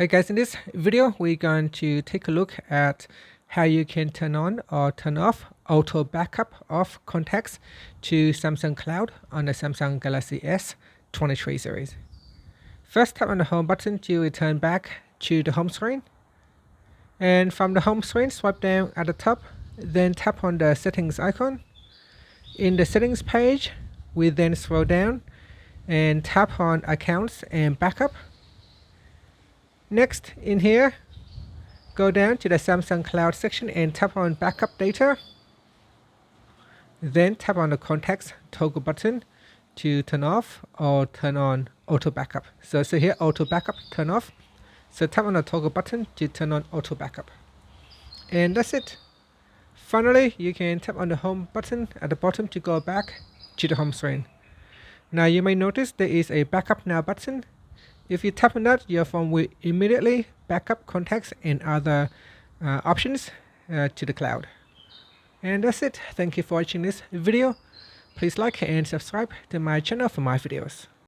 Hey guys, in this video we're going to take a look at how you can turn on or turn off auto backup of contacts to Samsung Cloud on the Samsung Galaxy S23 series. First, tap on the home button to return back to the home screen, and from the home screen swipe down at the top, then tap on the settings icon. In the settings page, we then scroll down and tap on accounts and backup. Next, in here, go down to the Samsung Cloud section and tap on Backup Data. Then tap on the Contacts toggle button to turn off or turn on Auto Backup. So here, Auto Backup, turn off. So tap on the toggle button to turn on Auto Backup. And that's it. Finally, you can tap on the Home button at the bottom to go back to the home screen. Now you may notice there is a Backup Now button. If you tap on that, your phone will immediately backup contacts and other options to the cloud. And that's it. Thank you for watching this video. Please like and subscribe to my channel for my videos.